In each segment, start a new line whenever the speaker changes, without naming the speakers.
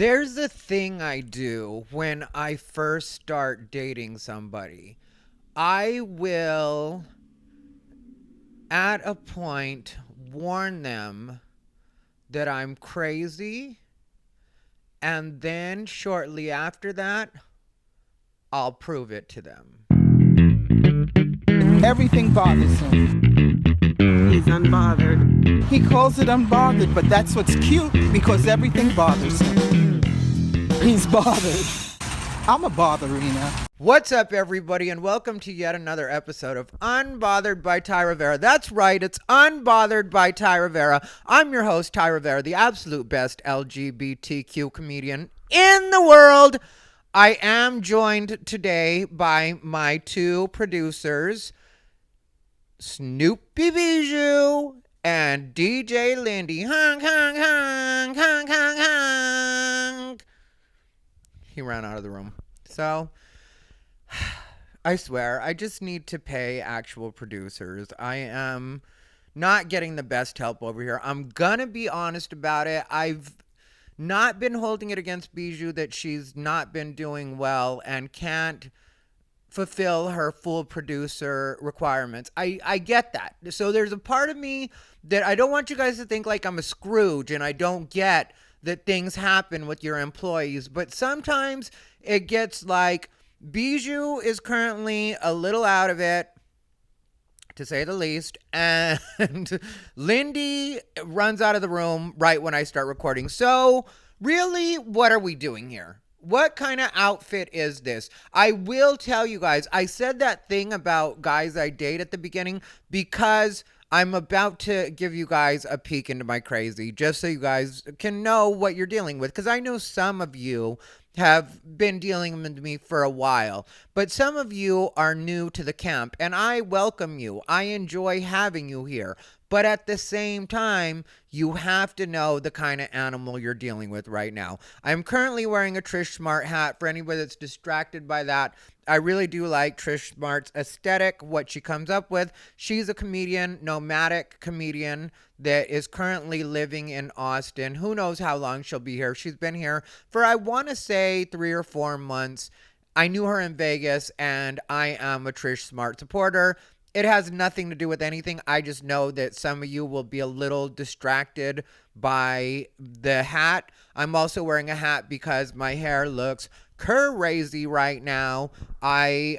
There's a thing I do when I first start dating somebody. I will, at a point, warn them that I'm crazy, and then shortly after that, I'll prove it to them.
Everything bothers him.
He's unbothered.
He calls it unbothered, but that's what's cute because everything bothers him. He's bothered. I'm a botherina.
What's up, everybody, and welcome to yet another episode of Unbothered by Ty Rivera. That's right, it's Unbothered by Ty Rivera. I'm your host, Ty Rivera, the absolute best LGBTQ comedian in the world. I am joined today by my two producers, Snoopy Bijou and DJ Lindy. Honk, honk, honk, honk, honk, honk. He ran out of the room. So, I swear, I just need to pay actual producers. I am not getting the best help over here. I'm gonna be honest about it. I've not been holding it against Bijou that she's not been doing well and can't fulfill her full producer requirements. I get that. So there's a part of me that I don't want you guys to think like I'm a Scrooge and I don't get that things happen with your employees. But sometimes it gets like Bijou is currently a little out of it, to say the least, and Lindy runs out of the room right when I start recording. So really, what are we doing here? What kind of outfit is this? I will tell you guys, I said that thing about guys I date at the beginning because I'm about to give you guys a peek into my crazy, just so you guys can know what you're dealing with. Because I know some of you have been dealing with me for a while, but some of you are new to the camp, and I welcome you. I enjoy having you here. But at the same time, you have to know the kind of animal you're dealing with right now. I'm currently wearing a Trish Smart hat. For anybody that's distracted by that, I really do like Trish Smart's aesthetic, what she comes up with. She's a comedian, nomadic comedian that is currently living in Austin. Who knows how long she'll be here. She's been here for, I want to say, 3 or 4 months. I knew her in Vegas, and I am a Trish Smart supporter. It has nothing to do with anything. I just know that some of you will be a little distracted by the hat. I'm also wearing a hat because my hair looks crazy right now. I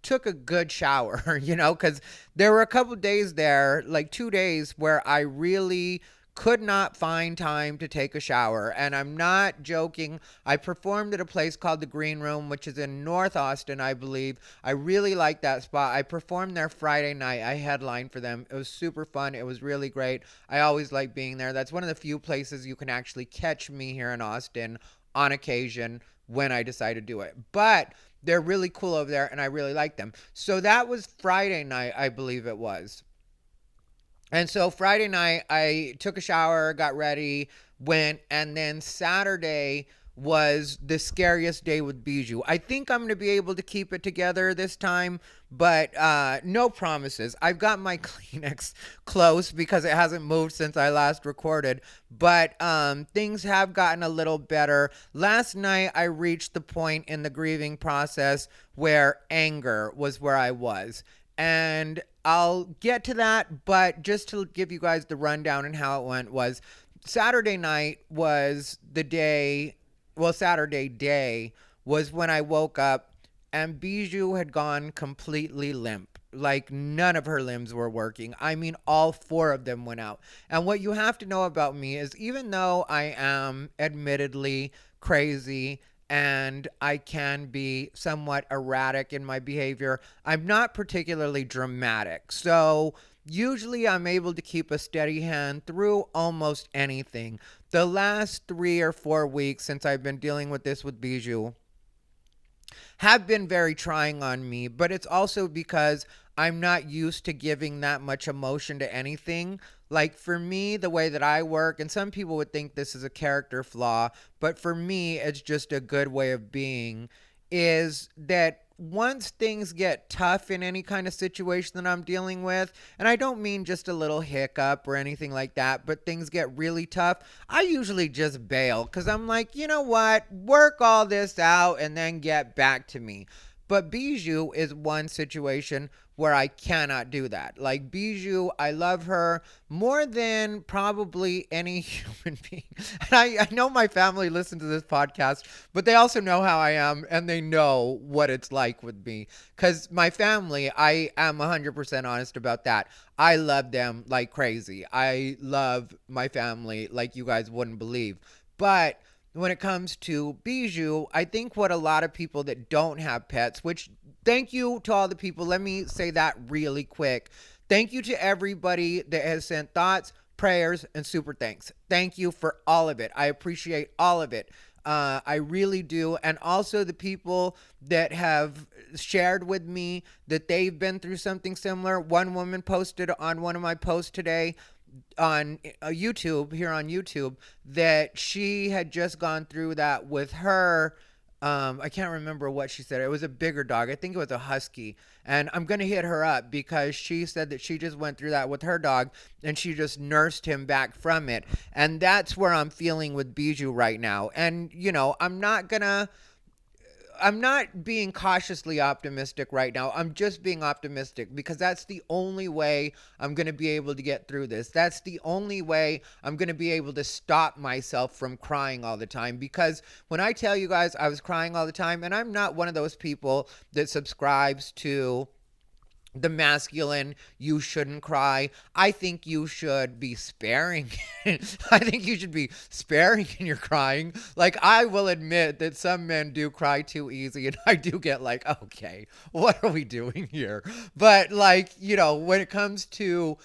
took a good shower, because there were a couple days there, like 2 days, where I really could not find time to take a shower. And I'm not joking. I performed at a place called the Green Room, which is in North Austin, I believe. I really like that spot. I performed there Friday night. I headlined for them. It was super fun. It was really great. I always like being there. That's one of the few places you can actually catch me here in Austin on occasion when I decide to do it. But they're really cool over there, and I really like them. So that was Friday night, I believe it was. And so Friday night, I took a shower, got ready, went, and then Saturday was the scariest day with Bijou. I think I'm going to be able to keep it together this time, but no promises. I've got my Kleenex close because it hasn't moved since I last recorded, but things have gotten a little better. Last night, I reached the point in the grieving process where anger was where I was. And I'll get to that, but just to give you guys the rundown and how it went was Saturday night was the day, Saturday day was when I woke up and Bijou had gone completely limp. Like none of her limbs were working. I mean, all 4 of them went out. And what you have to know about me is even though I am admittedly crazy and I can be somewhat erratic in my behavior, I'm not particularly dramatic. So usually I'm able to keep a steady hand through almost anything. The last 3 or 4 weeks since I've been dealing with this with Bijou have been very trying on me, but it's also because I'm not used to giving that much emotion to anything. Like for me, the way that I work, and some people would think this is a character flaw, but for me, it's just a good way of being, is that once things get tough in any kind of situation that I'm dealing with, and I don't mean just a little hiccup or anything like that, but things get really tough, I usually just bail because I'm like, you know what? Work all this out and then get back to me. But Bijou is one situation where I cannot do that. Like Bijou, I love her more than probably any human being. And I know my family listens to this podcast, but they also know how I am and they know what it's like with me. Because my family, I am 100% honest about that. I love them like crazy. I love my family like you guys wouldn't believe. But when it comes to Bijou, I think what a lot of people that don't have pets, which thank you to all the people, let me say that really quick. Thank you to everybody that has sent thoughts, prayers, and super thanks. Thank you for all of it. I appreciate all of it. I really do. And also the people that have shared with me that they've been through something similar. One woman posted on one of my posts today on YouTube, here on YouTube, that she had just gone through that with her. I can't remember what she said. It was a bigger dog. I think it was a husky. And I'm going to hit her up because she said that she just went through that with her dog and she just nursed him back from it. And that's where I'm feeling with Bijou right now. And, you know, I'm not being cautiously optimistic right now. I'm just being optimistic because that's the only way I'm going to be able to get through this. That's the only way I'm going to be able to stop myself from crying all the time. Because when I tell you guys I was crying all the time, and I'm not one of those people that subscribes to the masculine, you shouldn't cry. I think you should be sparing. I think you should be sparing in your crying. Like, I will admit that some men do cry too easy, and I do get like, okay, what are we doing here? But, like, you know, when it comes to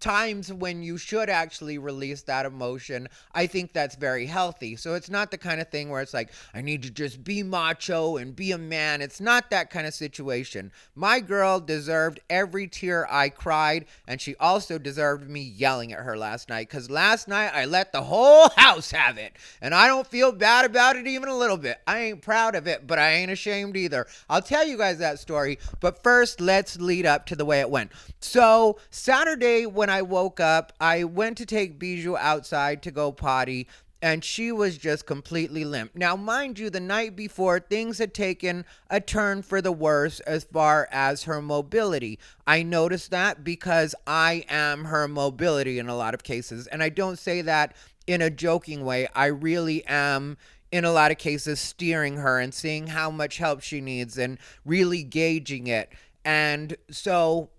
times when you should actually release that emotion, I think that's very healthy. So it's not the kind of thing where it's like, I need to just be macho and be a man. It's not that kind of situation. My girl deserved every tear I cried, and she also deserved me yelling at her last night, because last night I let the whole house have it, and I don't feel bad about it even a little bit. I ain't proud of it, but I ain't ashamed either. I'll tell you guys that story, but first let's lead up to the way it went. So Saturday, when I woke up, I went to take Bijou outside to go potty, and she was just completely limp. Now, mind you, the night before, things had taken a turn for the worse as far as her mobility. I noticed that because I am her mobility in a lot of cases, and I don't say that in a joking way. I really am, in a lot of cases, steering her and seeing how much help she needs and really gauging it. And so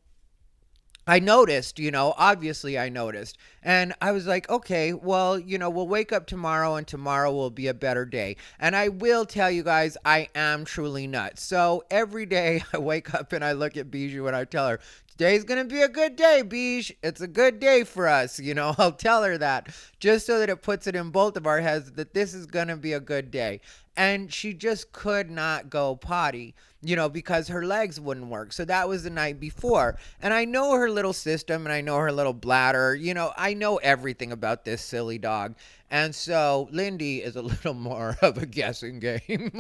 I noticed, obviously I noticed. And I was like, okay, well, we'll wake up tomorrow and tomorrow will be a better day. And I will tell you guys, I am truly nuts. So every day I wake up and I look at Bijou and I tell her, today's going to be a good day, Bijou. It's a good day for us. I'll tell her that just so that it puts it in both of our heads that this is going to be a good day. And she just could not go potty, because her legs wouldn't work. So that was the night before. And I know her little system and I know her little bladder. I know everything about this silly dog. And so Lindy is a little more of a guessing game.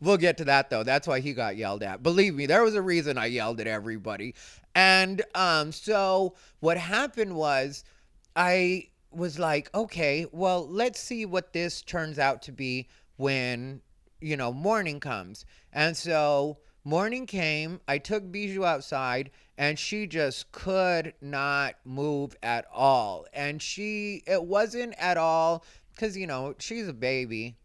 We'll get to that, though. That's why he got yelled at. Believe me, there was a reason I yelled at everybody. And so what happened was I was like, okay, well, let's see what this turns out to be when, morning comes. And so morning came, I took Bijou outside, and she just could not move at all. And it wasn't at all, because, she's a baby.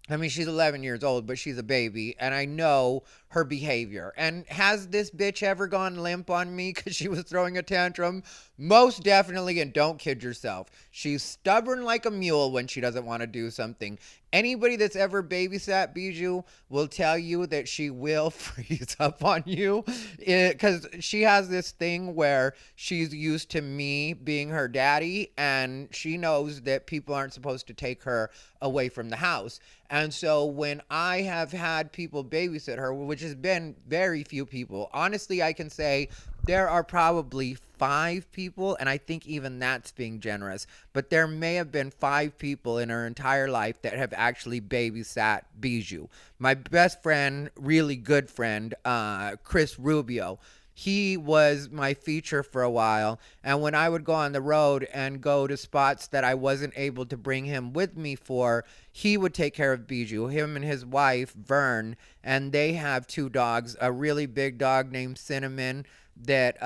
I mean, she's 11 years old, but she's a baby, and I know her behavior. And has this bitch ever gone limp on me because she was throwing a tantrum? Most definitely, and don't kid yourself. She's stubborn like a mule when she doesn't want to do something. Anybody that's ever babysat Bijou will tell you that she will freeze up on you, because she has this thing where she's used to me being her daddy, and she knows that people aren't supposed to take her away from the house. And so when I have had people babysit her, which has been very few people, honestly, I can say there are probably 5 people, and I think even that's being generous, but there may have been 5 people in her entire life that have actually babysat Bijou. My best friend, really good friend, Chris Rubio, he was my feature for a while. And when I would go on the road and go to spots that I wasn't able to bring him with me for, he would take care of Bijou, him and his wife, Vern. And they have 2 dogs, a really big dog named Cinnamon that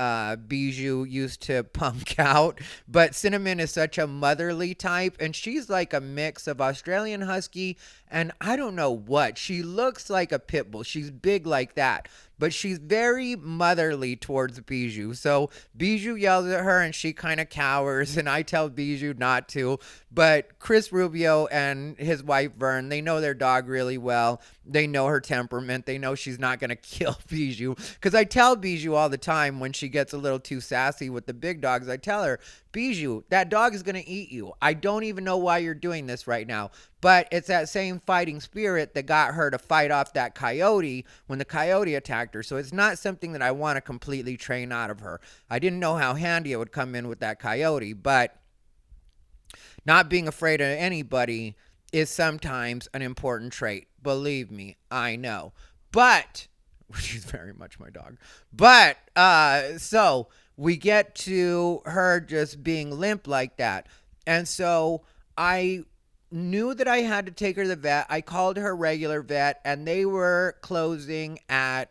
Bijou used to punk out. But Cinnamon is such a motherly type, and she's like a mix of Australian Husky and I don't know what. She looks like a pit bull. She's big like that, but she's very motherly towards Bijou. So Bijou yells at her and she kind of cowers, and I tell Bijou not to. But Chris Rubio and his wife Vern, they know their dog really well. They know her temperament. They know she's not going to kill Bijou. Because I tell Bijou all the time when she gets a little too sassy with the big dogs, I tell her, Bijou, that dog is going to eat you. I don't even know why you're doing this right now. But it's that same fighting spirit that got her to fight off that coyote when the coyote attacked her. So it's not something that I want to completely train out of her. I didn't know how handy it would come in with that coyote, but not being afraid of anybody is sometimes an important trait. Believe me, I know. But she's very much my dog. But so we get to her just being limp like that. And so I knew that I had to take her to the vet. I called her regular vet, and they were closing at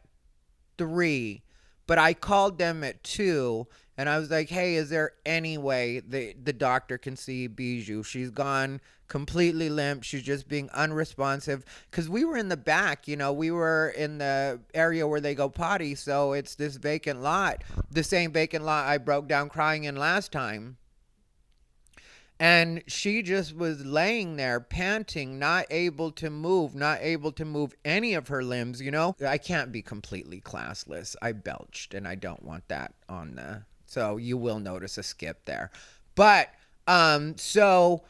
3, but I called them at 2, and I was like, hey, is there any way the doctor can see Bijou? She's gone completely limp. She's just being unresponsive. Because we were in the back, we were in the area where they go potty, so it's this vacant lot, the same vacant lot I broke down crying in last time. And she just was laying there panting, not able to move any of her limbs, I can't be completely classless. I belched, and I don't want that on the, so you will notice a skip there. But, so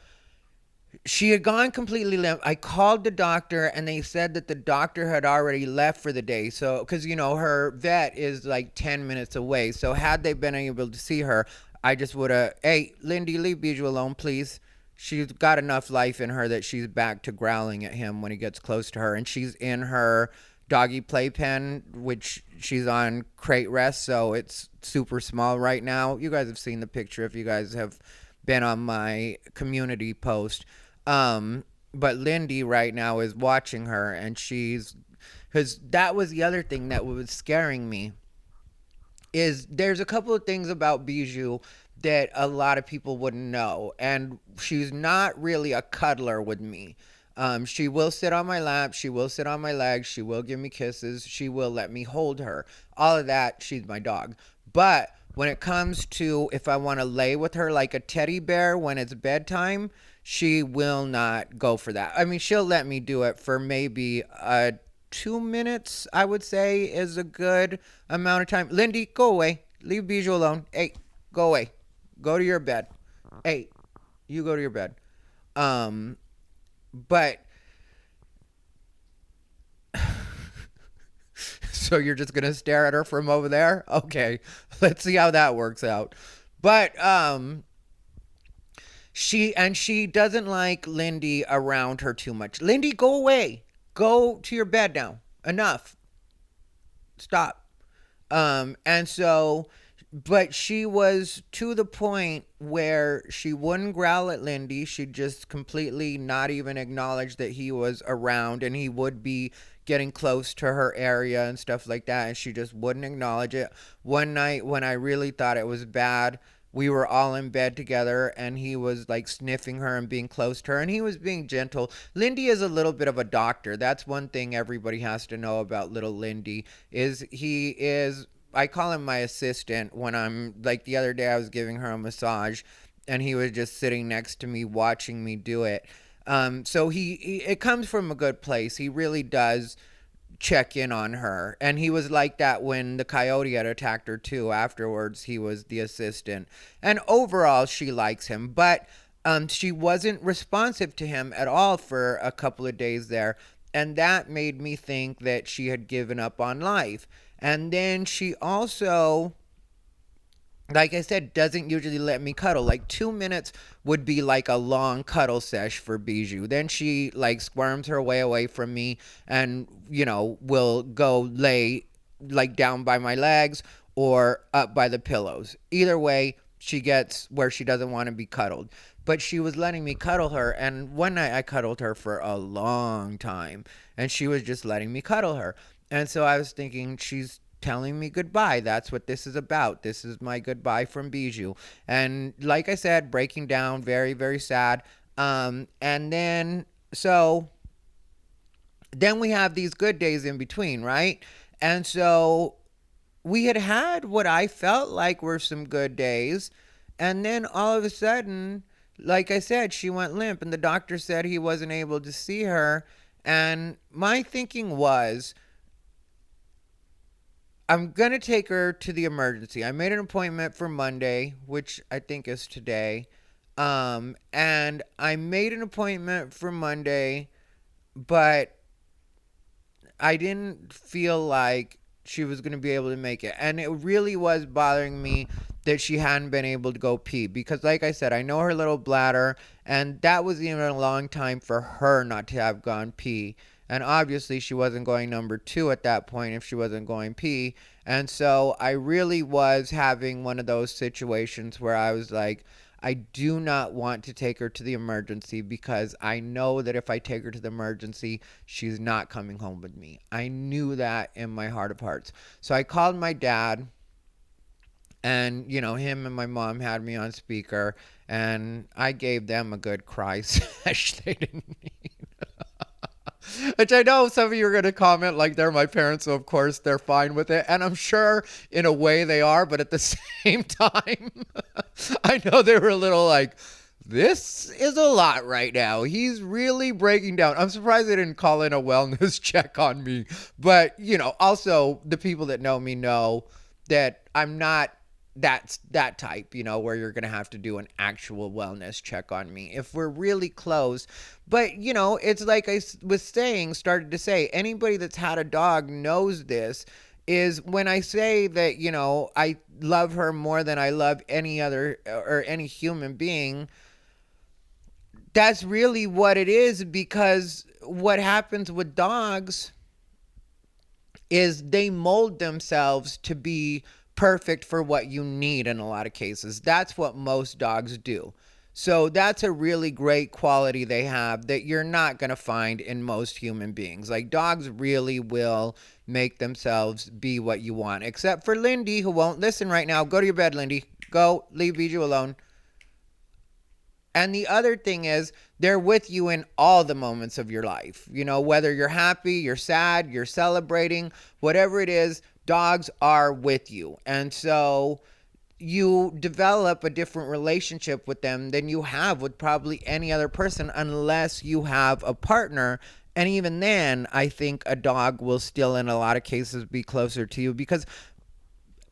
she had gone completely limp. I called the doctor, and they said that the doctor had already left for the day. So, because, her vet is like 10 minutes away. So had they been able to see her, I just would have, hey, Lindy, leave Bijou alone, please. She's got enough life in her that she's back to growling at him when he gets close to her. And she's in her doggy playpen, which she's on crate rest, so it's super small right now. You guys have seen the picture if you guys have been on my community post. But Lindy right now is watching her, and because that was the other thing that was scaring me. Is there's a couple of things about Bijou that a lot of people wouldn't know, and she's not really a cuddler with me. She will sit on my lap, she will sit on my legs, she will give me kisses, she will let me hold her. All of that, she's my dog. But when it comes to if I want to lay with her like a teddy bear when it's bedtime, she will not go for that. I mean, she'll let me do it for maybe 2 minutes, I would say, is a good amount of time. Lindy, go away. Leave Bijou alone. Hey, go away. Go to your bed. Hey, you go to your bed. But so you're just gonna stare at her from over there? Okay, let's see how that works out. But she doesn't like Lindy around her too much. Lindy, go away. Go to your bed now. Enough. Stop. And so, but she was to the point where she wouldn't growl at Lindy. She'd just completely not even acknowledge that he was around, and he would be getting close to her area and stuff like that, and she just wouldn't acknowledge it. One night when I really thought it was bad, we were all in bed together, and he was like sniffing her and being close to her, and he was being gentle. Lindy is a little bit of a doctor. That's one thing everybody has to know about little Lindy is he is, I call him my assistant. When I'm like, the other day I was giving her a massage, and he was just sitting next to me watching me do it. So he it comes from a good place. He really does check in on her, and he was like that when the coyote had attacked her too. Afterwards, he was the assistant, and overall she likes him, but she wasn't responsive to him at all for a couple of days there, and that made me think that she had given up on life. And then she also like I said, doesn't usually let me cuddle. Like 2 minutes would be like a long cuddle sesh for Bijou. Then she like squirms her way away from me and, will go lay like down by my legs or up by the pillows. Either way, she gets where she doesn't want to be cuddled. But she was letting me cuddle her, and one night I cuddled her for a long time, and she was just letting me cuddle her. And so I was thinking, she's telling me goodbye. That's what this is about. This is my goodbye from Bijou. And like I said, breaking down, very, very sad. And then, so then we have these good days in between, right? And so we had what I felt like were some good days. And then all of a sudden, like I said, she went limp, and the doctor said he wasn't able to see her. And my thinking was, I'm going to take her to the emergency. I made an appointment for Monday, which I think is today. And I made an appointment for Monday, but I didn't feel like she was going to be able to make it. And it really was bothering me that she hadn't been able to go pee. Because, like I said, I know her little bladder, and that was even a long time for her not to have gone pee. And obviously, she wasn't going number 2 at that point if she wasn't going pee. And so I really was having one of those situations where I was like, I do not want to take her to the emergency because I know that if I take her to the emergency, she's not coming home with me. I knew that in my heart of hearts. So I called my dad, and, him and my mom had me on speaker, and I gave them a good cry sesh they didn't need. Which I know some of you are going to comment like they're my parents, so of course they're fine with it. And I'm sure in a way they are, but at the same time, I know they were a little like, this is a lot right now. He's really breaking down. I'm surprised they didn't call in a wellness check on me. But, also the people that know me know that I'm not that type, where you're going to have to do an actual wellness check on me if we're really close. But, it's like I was started to say, anybody that's had a dog knows this, is when I say that, I love her more than I love any other or any human being, that's really what it is. Because what happens with dogs is they mold themselves to be perfect for what you need in a lot of cases. That's what most dogs do. So that's a really great quality they have that you're not going to find in most human beings. Like, dogs really will make themselves be what you want. Except for Lindy, who won't listen right now. Go to your bed, Lindy. Go. Leave Bijou alone. And the other thing is, they're with you in all the moments of your life. Whether you're happy, you're sad, you're celebrating, whatever it is, dogs are with you. And so you develop a different relationship with them than you have with probably any other person, unless you have a partner. And even then, I think a dog will still, in a lot of cases, be closer to you because,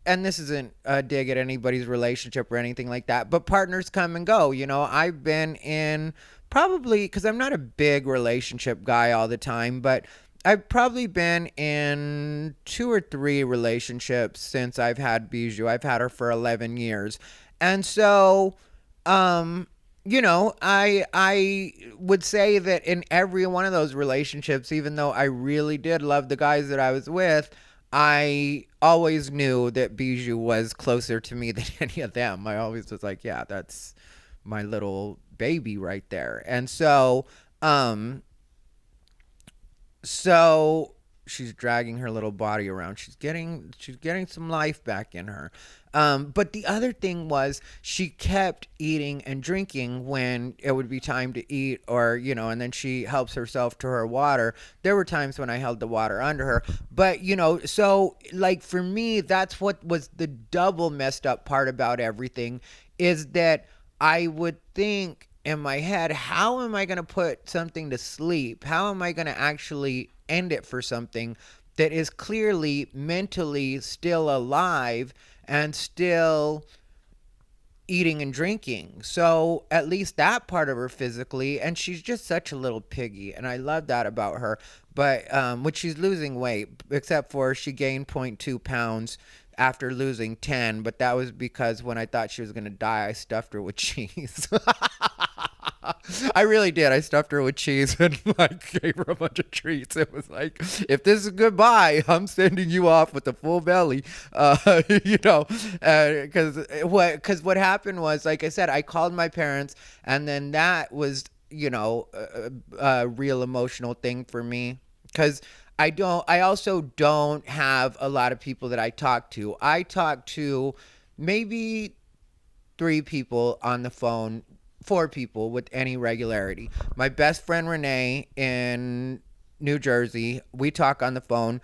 and this isn't a dig at anybody's relationship or anything like that, but partners come and go. I've been in, probably, because I'm not a big relationship guy all the time, but I've probably been in 2 or 3 relationships since I've had Bijou. I've had her for 11 years. And so, I would say that in every one of those relationships, even though I really did love the guys that I was with, I always knew that Bijou was closer to me than any of them. I always was like, yeah, that's my little baby right there. And so she's dragging her little body around. She's getting some life back in her. But the other thing was, she kept eating and drinking when it would be time to eat, or, and then she helps herself to her water. There were times when I held the water under her. But, so like for me, that's what was the double messed up part about everything, is that I would think in my head, how am I going to put something to sleep? How am I going to actually end it for something that is clearly mentally still alive and still eating and drinking? So at least that part of her physically, and she's just such a little piggy, and I love that about her. But which she's losing weight, except for she gained 0.2 pounds after losing 10, but that was because when I thought she was going to die, I stuffed her with cheese. I really did. I stuffed her with cheese and like gave her a bunch of treats. It was like, if this is goodbye, I'm sending you off with a full belly. Because what happened was, like I said, I called my parents, and then that was, a real emotional thing for me, because I also don't have a lot of people that I talk to. I talk to maybe 3 people on the phone, 4 people with any regularity. My best friend Renee in New Jersey, we talk on the phone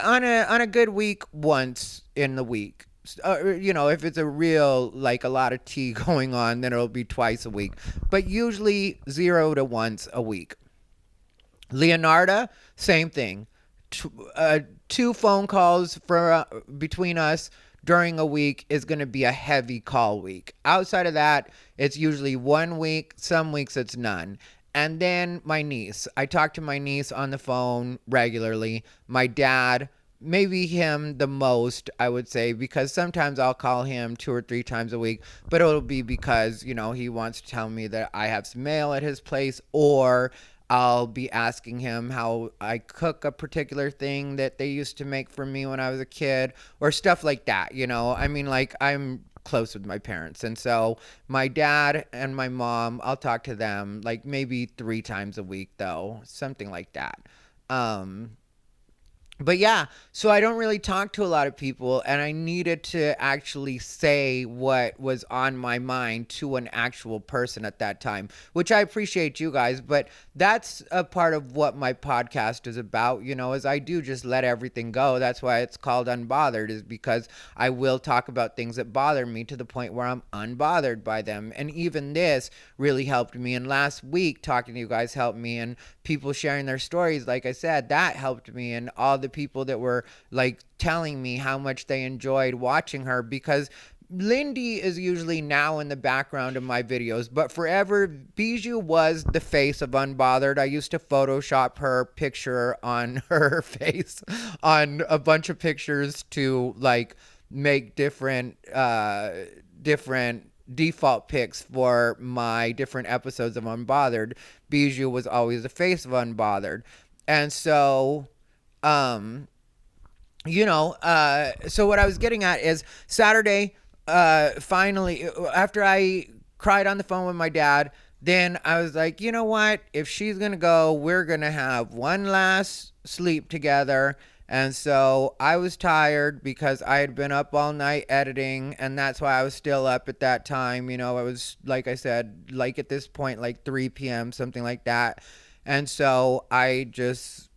on a good week once in the week. If it's a real, like, a lot of tea going on, then it'll be twice a week. But usually 0 to once a week. Leonarda, same thing. 2 phone calls for between us during a week is going to be a heavy call week. Outside of that, it's usually 1 week. Some weeks it's none. And then my niece. I talk to my niece on the phone regularly. My dad, maybe him the most, I would say, because sometimes I'll call him 2 or 3 times a week, but it'll be because, he wants to tell me that I have some mail at his place, or I'll be asking him how I cook a particular thing that they used to make for me when I was a kid, or stuff like that. I mean, like, I'm close with my parents, and so my dad and my mom, I'll talk to them like maybe 3 times a week, though, something like that. But yeah, so I don't really talk to a lot of people, and I needed to actually say what was on my mind to an actual person at that time, which I appreciate you guys, but that's a part of what my podcast is about, is I do just let everything go. That's why it's called Unbothered, is because I will talk about things that bother me to the point where I'm unbothered by them. And even this really helped me, and last week talking to you guys helped me, and people sharing their stories, like I said, that helped me, and all the people that were like telling me how much they enjoyed watching her, because Lindy is usually now in the background of my videos, but forever Bijou was the face of Unbothered. I used to Photoshop her picture on her face on a bunch of pictures to like make different default picks for my different episodes of Unbothered. Bijou was always the face of Unbothered. And so, so what I was getting at is Saturday, finally, after I cried on the phone with my dad, then I was like, you know what? If she's going to go, we're going to have one last sleep together. And so I was tired because I had been up all night editing, and that's why I was still up at that time. It was, like I said, like at this point, like 3 p.m., something like that. And so I just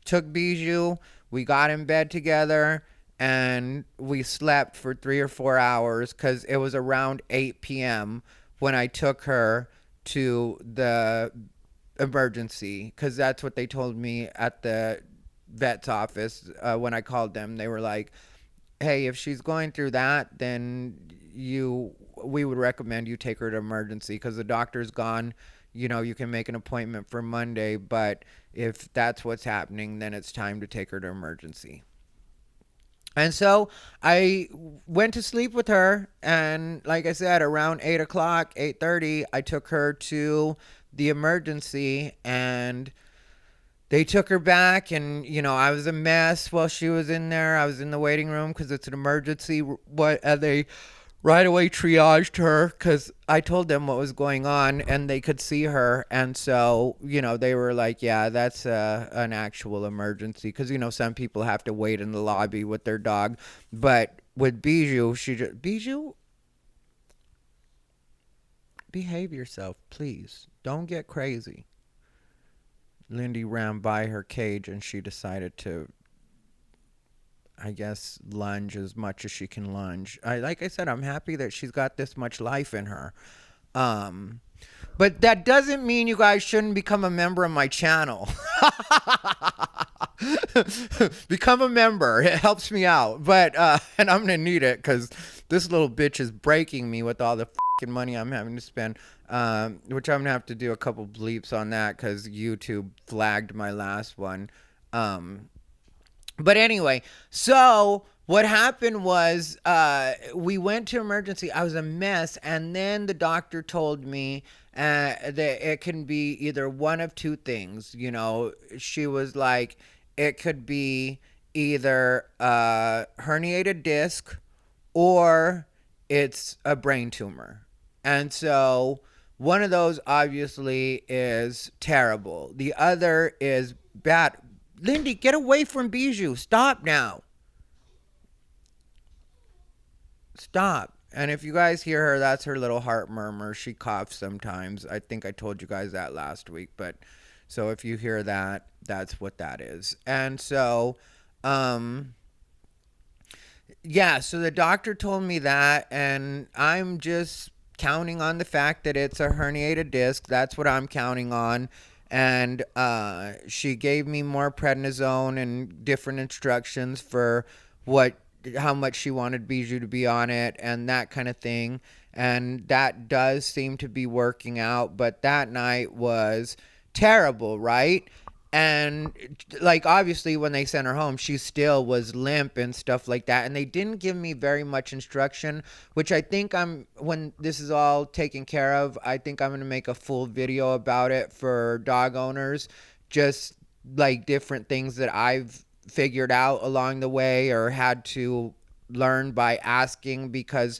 took Bijou, we got in bed together, and we slept for 3 or 4 hours, because it was around 8 p.m. when I took her to the emergency, because that's what they told me at the vet's office. When I called them, they were like, hey, if she's going through that, then we would recommend you take her to emergency, because the doctor's gone. You can make an appointment for Monday, but if that's what's happening, then it's time to take her to emergency. And so I went to sleep with her, and like I said, around 8 o'clock, 8:30, I took her to the emergency, and they took her back, and, I was a mess while she was in there. I was in the waiting room because it's an emergency. They right away triaged her, because I told them what was going on, and they could see her. And so, they were like, yeah, that's an actual emergency, because, some people have to wait in the lobby with their dog. But with Bijou, Bijou, behave yourself, please. Don't get crazy. Lindy ran by her cage, and she decided to, I guess, lunge as much as she can lunge. Like I said, I'm happy that she's got this much life in her. But that doesn't mean you guys shouldn't become a member of my channel. Become a member. It helps me out. But and I'm gonna need it, because this little bitch is breaking me with all the money I'm having to spend. Which I'm gonna have to do a couple bleeps on that, because YouTube flagged my last one. But anyway, so What happened was we went to emergency. I was a mess. And then the doctor told me that it can be either one of two things. She was like, it could be either a herniated disc or it's a brain tumor. And so one of those obviously is terrible. The other is bad. Lindy, get away from Bijou. Stop now. Stop. And if you guys hear her, that's her little heart murmur. She coughs sometimes. I think I told you guys that last week. But so if you hear that, that's what that is. And so, yeah, so the doctor told me that, and I'm just counting on the fact that it's a herniated disc. That's what I'm counting on. And she gave me more prednisone and different instructions for how much she wanted Bijou to be on it and that kind of thing. And that does seem to be working out. But that night was terrible, right? And like obviously when they sent her home, she still was limp and stuff like that. And they didn't give me very much instruction, which I think when this is all taken care of, I think I'm going to make a full video about it for dog owners. Just like different things that I've figured out along the way or had to learn by asking, because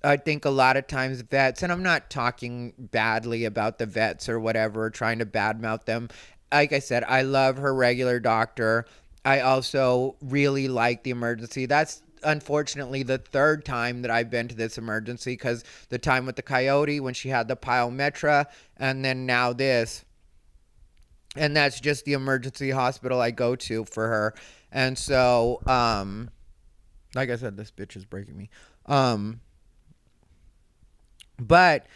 I think a lot of times vets, and I'm not talking badly about the vets or whatever, trying to badmouth them. Like I said, I love her regular doctor. I also really like the emergency. That's unfortunately the third time that I've been to this emergency, because the time with the coyote when she had the pyometra, and then now this. And that's just the emergency hospital I go to for her. And so, like I said, this bitch is breaking me. But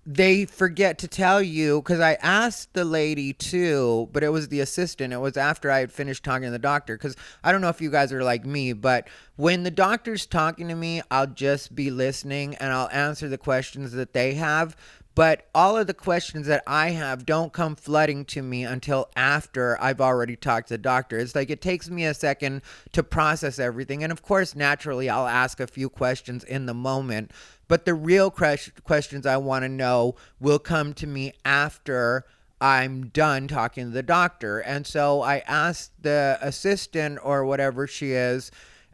they forget to tell you, because I asked the lady too, but it was the assistant. It was after I had finished talking to the doctor, because I don't know if you guys are like me, but when the doctor's talking to me, I'll just be listening and I'll answer the questions that they have. But all of the questions that I have don't come flooding to me until after I've already talked to the doctor. It's like it takes me a second to process everything. And of course, naturally, I'll ask a few questions in the moment. But the real questions I want to know will come to me after I'm done talking to the doctor. And so I asked the assistant or whatever she is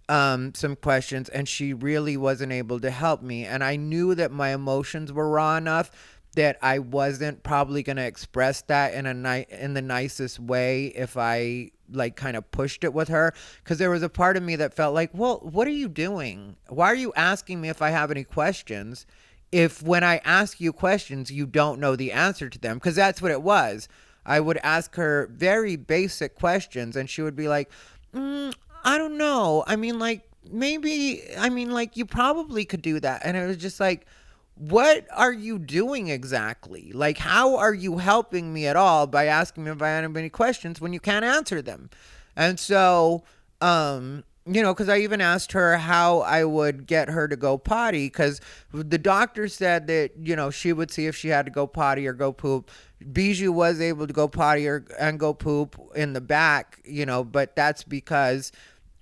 some questions, and she really wasn't able to help me. And I knew that my emotions were raw enough that I wasn't probably going to express that in the nicest way if I like kind of pushed it with her, because there was a part of me that felt like, well, what are you doing? Why are you asking me if I have any questions if when I ask you questions you don't know the answer to them? Because that's what it was. I would ask her very basic questions and she would be like, I don't know. I mean, like, maybe, I mean, like, you probably could do that. And it was just like, what are you doing exactly? Like, how are you helping me at all by asking me if I have any questions when you can't answer them? And so, because I even asked her how I would get her to go potty, because the doctor said that, she would see if she had to go potty or go poop. Bijou was able to go potty and go poop in the back, but that's because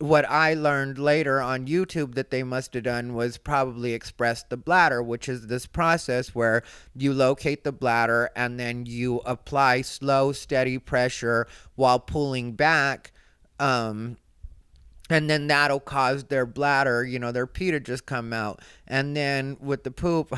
what I learned later on YouTube that they must have done was probably express the bladder, which is this process where you locate the bladder and then you apply slow, steady pressure while pulling back. And then that'll cause their bladder, their pee to just come out. And then with the poop,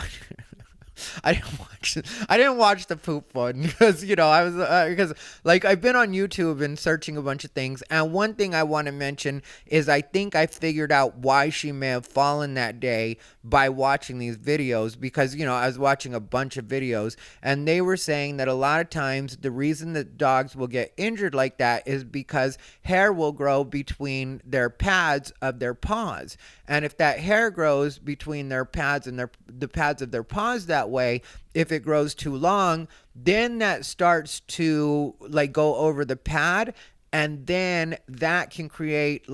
I didn't watch the poop one because I was because like I've been on YouTube and searching a bunch of things, and one thing I want to mention is I think I figured out why she may have fallen that day by watching these videos, because I was watching a bunch of videos and they were saying that a lot of times the reason that dogs will get injured like that is because hair will grow between their pads of their paws, and if that hair grows between their pads and the pads of their paws that way, if it grows too long, then that starts to like go over the pad, and then that can create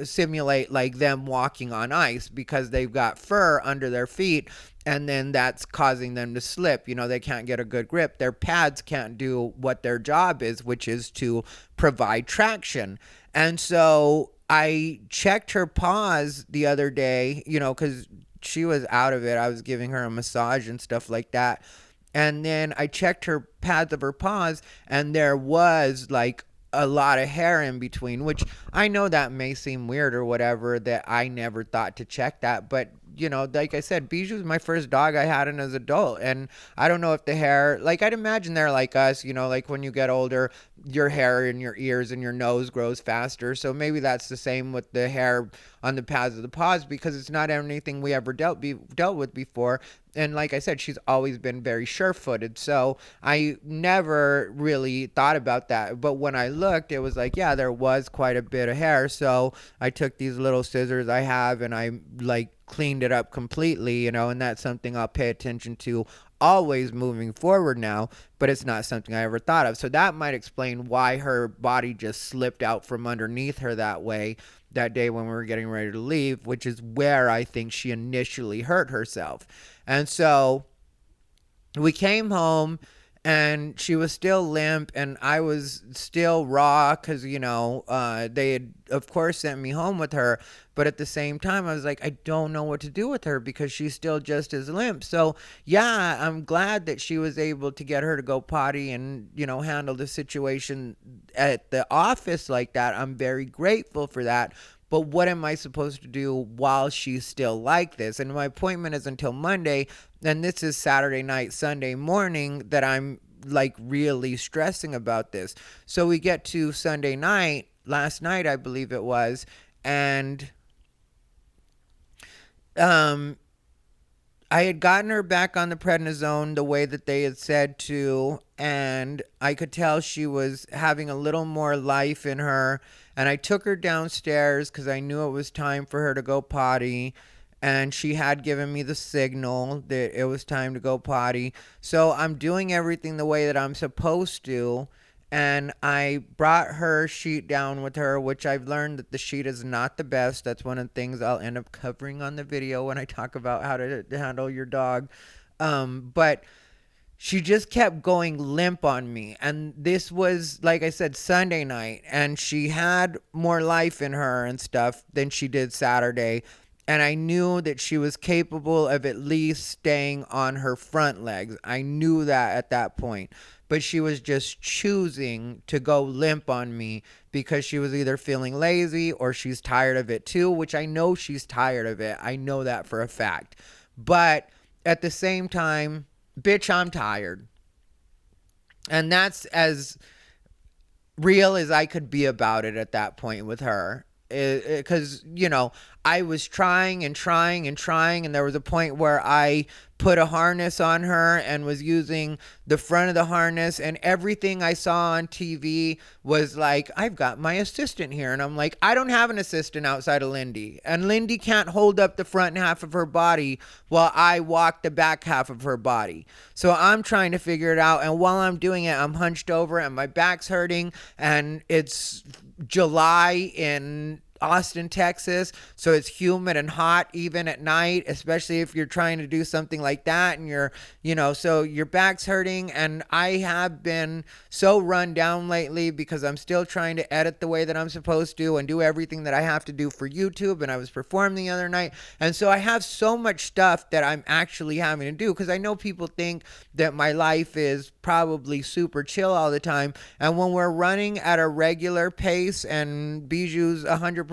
simulate like them walking on ice because they've got fur under their feet, and then that's causing them to slip. They can't get a good grip. Their pads can't do what their job is, which is to provide traction. And so I checked her paws the other day, because she was out of it. I was giving her a massage and stuff like that. And then I checked her pads of her paws, and there was like a lot of hair in between, which I know that may seem weird or whatever, that I never thought to check that. But, like I said, Bijou's my first dog I had as an adult. And I don't know if the hair, like I'd imagine they're like us, like when you get older, your hair in your ears and your nose grows faster. So maybe that's the same with the hair on the pads of the paws, because it's not anything we ever dealt with before. And like I said, she's always been very sure-footed, so I never really thought about that. But when I looked, it was like, yeah, there was quite a bit of hair. So I took these little scissors I have and I like cleaned it up completely, and that's something I'll pay attention to always moving forward now, but it's not something I ever thought of. So that might explain why her body just slipped out from underneath her that way that day when we were getting ready to leave, which is where I think she initially hurt herself. And so we came home and she was still limp and I was still raw because, they had, of course, sent me home with her. But at the same time, I was like, I don't know what to do with her because she's still just as limp. So, yeah, I'm glad that she was able to get her to go potty and, handle the situation at the office like that. I'm very grateful for that. But what am I supposed to do while she's still like this? And my appointment is until Monday, and this is Saturday night, Sunday morning that I'm like really stressing about this. So we get to Sunday night, last night I believe it was, and I had gotten her back on the prednisone the way that they had said to, and I could tell she was having a little more life in her. And I took her downstairs because I knew it was time for her to go potty. And she had given me the signal that it was time to go potty. So I'm doing everything the way that I'm supposed to. And I brought her sheet down with her, which I've learned that the sheet is not the best. That's one of the things I'll end up covering on the video when I talk about how to handle your dog. But she just kept going limp on me. And this was, like I said, Sunday night. And she had more life in her and stuff than she did Saturday. And I knew that she was capable of at least staying on her front legs. I knew that at that point. But she was just choosing to go limp on me because she was either feeling lazy or she's tired of it too, which I know she's tired of it. I know that for a fact. But at the same time, bitch, I'm tired. And that's as real as I could be about it at that point with her. Because, I was trying and trying and trying, and there was a point where I put a harness on her and was using the front of the harness, and everything I saw on TV was like, I've got my assistant here. And I'm like, I don't have an assistant outside of Lindy, and Lindy can't hold up the front half of her body while I walk the back half of her body. So I'm trying to figure it out, and while I'm doing it, I'm hunched over and my back's hurting, and it's July in Austin, Texas, so it's humid and hot even at night, especially if you're trying to do something like that and you're, so your back's hurting. And I have been so run down lately because I'm still trying to edit the way that I'm supposed to and do everything that I have to do for YouTube. And I was performing the other night, and so I have so much stuff that I'm actually having to do because I know people think that my life is probably super chill all the time. And when we're running at a regular pace and Bijou's 100%,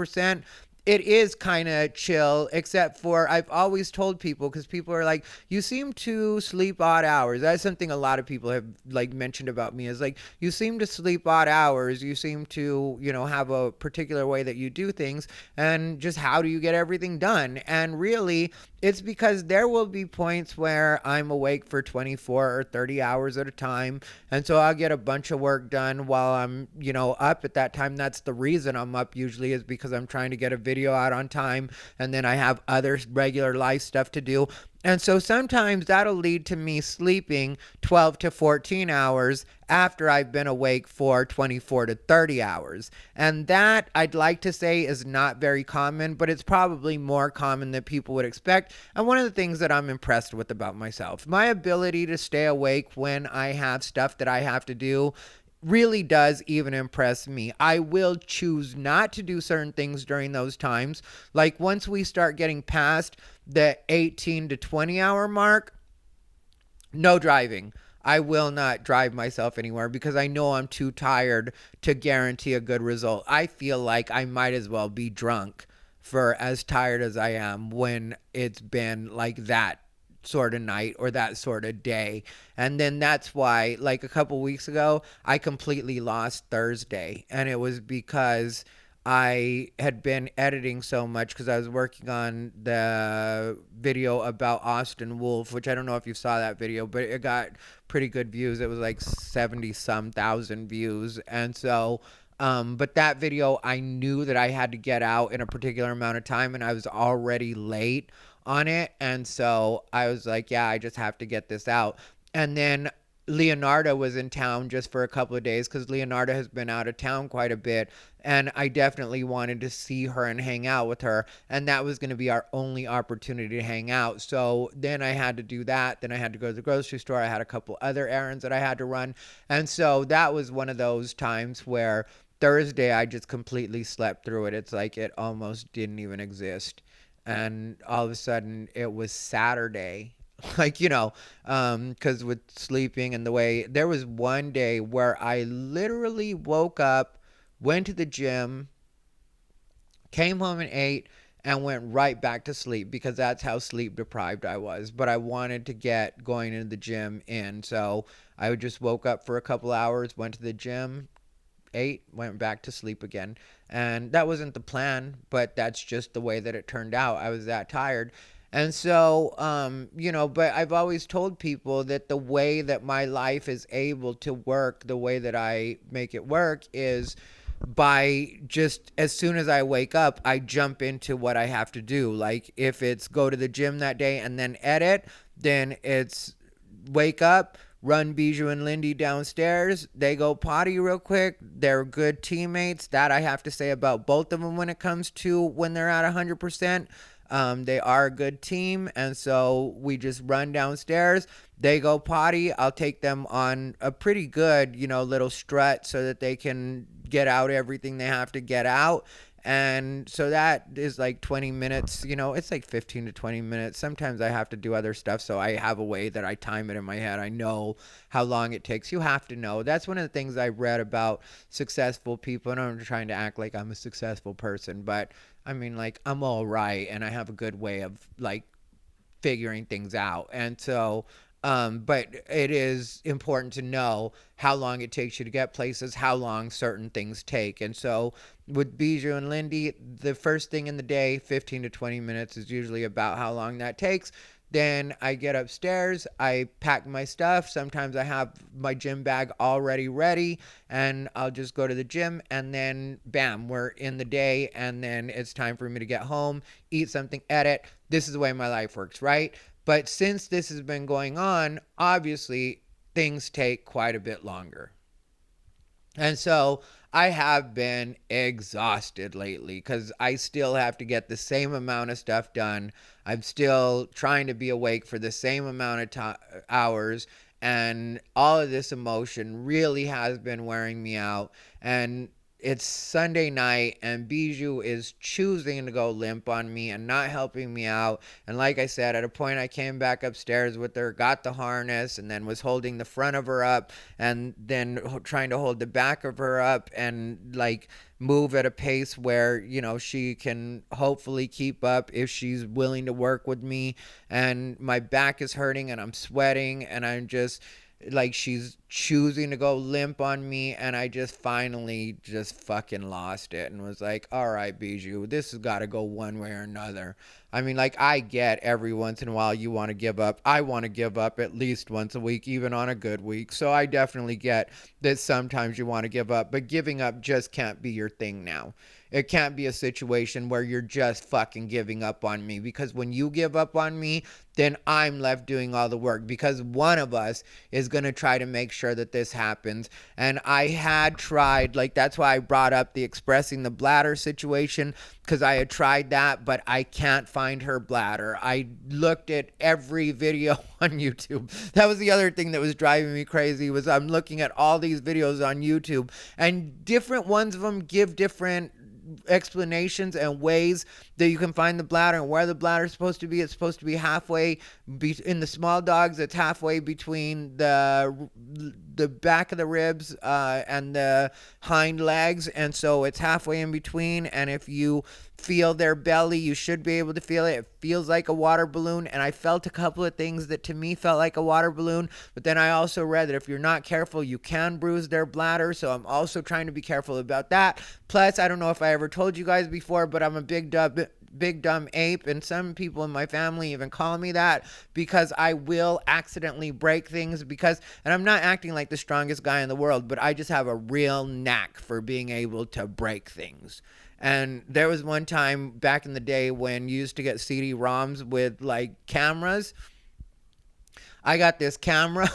it is kind of chill, except for I've always told people, because people are like, you seem to sleep odd hours. That's something a lot of people have like mentioned about me, is like, you seem to sleep odd hours. You seem to, have a particular way that you do things, and just how do you get everything done? And really, it's because there will be points where I'm awake for 24 or 30 hours at a time. And so I'll get a bunch of work done while I'm, up at that time. That's the reason I'm up usually, is because I'm trying to get a video out on time. And then I have other regular life stuff to do. And so sometimes that'll lead to me sleeping 12 to 14 hours after I've been awake for 24 to 30 hours. And that, I'd like to say, is not very common, but it's probably more common than people would expect. And one of the things that I'm impressed with about myself, my ability to stay awake when I have stuff that I have to do, really does even impress me. I will choose not to do certain things during those times. Like once we start getting past the 18 to 20 hour mark, no driving. I will not drive myself anywhere because I know I'm too tired to guarantee a good result. I feel like I might as well be drunk for as tired as I am when it's been like that sort of night or that sort of day. And then that's why, like a couple weeks ago, I completely lost Thursday. And it was because I had been editing so much because I was working on the video about Austin Wolf, which I don't know if you saw that video, but it got pretty good views. It was like 70 some thousand views. And so, but that video, I knew that I had to get out in a particular amount of time, and I was already late on it. And so I was like, yeah, I just have to get this out. And then Leonardo was in town just for a couple of days because Leonardo has been out of town quite a bit, and I definitely wanted to see her and hang out with her, and that was going to be our only opportunity to hang out. So then I had to do that. Then I had to go to the grocery store. I had a couple other errands that I had to run, and so that was one of those times where Thursday I just completely slept through it. It's like it almost didn't even exist, and all of a sudden it was Saturday. Like, because with sleeping and the way, there was one day where I literally woke up, went to the gym, came home and ate, and went right back to sleep because that's how sleep deprived I was. But I wanted to get going into the gym in. So I just woke up for a couple hours, went to the gym, ate, went back to sleep again. And that wasn't the plan, but that's just the way that it turned out. I was that tired. And so, but I've always told people that the way that my life is able to work, the way that I make it work is by just as soon as I wake up, I jump into what I have to do. Like if it's go to the gym that day and then edit, then it's wake up, run Bijou and Lindy downstairs. They go potty real quick. They're good teammates. That I have to say about both of them when it comes to when they're at 100%. They are a good team, and so we just run downstairs. They go potty. I'll take them on a pretty good, little strut so that they can get out everything they have to get out. And so that is like 20 minutes, it's like 15 to 20 minutes. Sometimes I have to do other stuff, so I have a way that I time it in my head. I know how long it takes. You have to know. That's one of the things I read about successful people, and I'm trying to act like I'm a successful person, but I mean, like, I'm all right, and I have a good way of, like, figuring things out. And so, but it is important to know how long it takes you to get places, how long certain things take. And so with Bijou and Lindy, the first thing in the day, 15 to 20 minutes is usually about how long that takes. Then I get upstairs, I pack my stuff. Sometimes I have my gym bag already ready, and I'll just go to the gym, and then bam, we're in the day, and then it's time for me to get home, eat something, edit. This is the way my life works, right? But since this has been going on, obviously things take quite a bit longer. And so I have been exhausted lately because I still have to get the same amount of stuff done. I'm still trying to be awake for the same amount of hours. And all of this emotion really has been wearing me out. And it's Sunday night, and Bijou is choosing to go limp on me and not helping me out. And like I said, at a point I came back upstairs with her, got the harness, and then was holding the front of her up, and then trying to hold the back of her up and like move at a pace where, she can hopefully keep up if she's willing to work with me. And my back is hurting, and I'm sweating, and I'm just like, she's choosing to go limp on me, and I just finally just fucking lost it and was like, all right, Bijou, this has got to go one way or another. I mean, like, I get every once in a while you want to give up. I want to give up at least once a week, even on a good week. So I definitely get that sometimes you want to give up, but giving up just can't be your thing now. It can't be a situation where you're just fucking giving up on me, because when you give up on me, then I'm left doing all the work, because one of us is going to try to make sure that this happens. And I had tried, like, that's why I brought up the expressing the bladder situation, because I had tried that, but I can't find her bladder. I looked at every video on YouTube. That was the other thing that was driving me crazy, was I'm looking at all these videos on YouTube, and different ones of them give different explanations and ways that you can find the bladder and where the bladder is supposed to be. It's supposed to be halfway in the small dogs. It's halfway between the back of the ribs and the hind legs, and so it's halfway in between. And if you feel their belly, you should be able to feel it. It feels like a water balloon, and I felt a couple of things that to me felt like a water balloon. But then I also read that if you're not careful, you can bruise their bladder, so I'm also trying to be careful about that. Plus, I don't know if I ever told you guys before, but I'm a big dumb ape, and some people in my family even call me that, because I will accidentally break things, and I'm not acting like the strongest guy in the world, but I just have a real knack for being able to break things. And there was one time back in the day when you used to get CD-ROMs with like cameras. I got this camera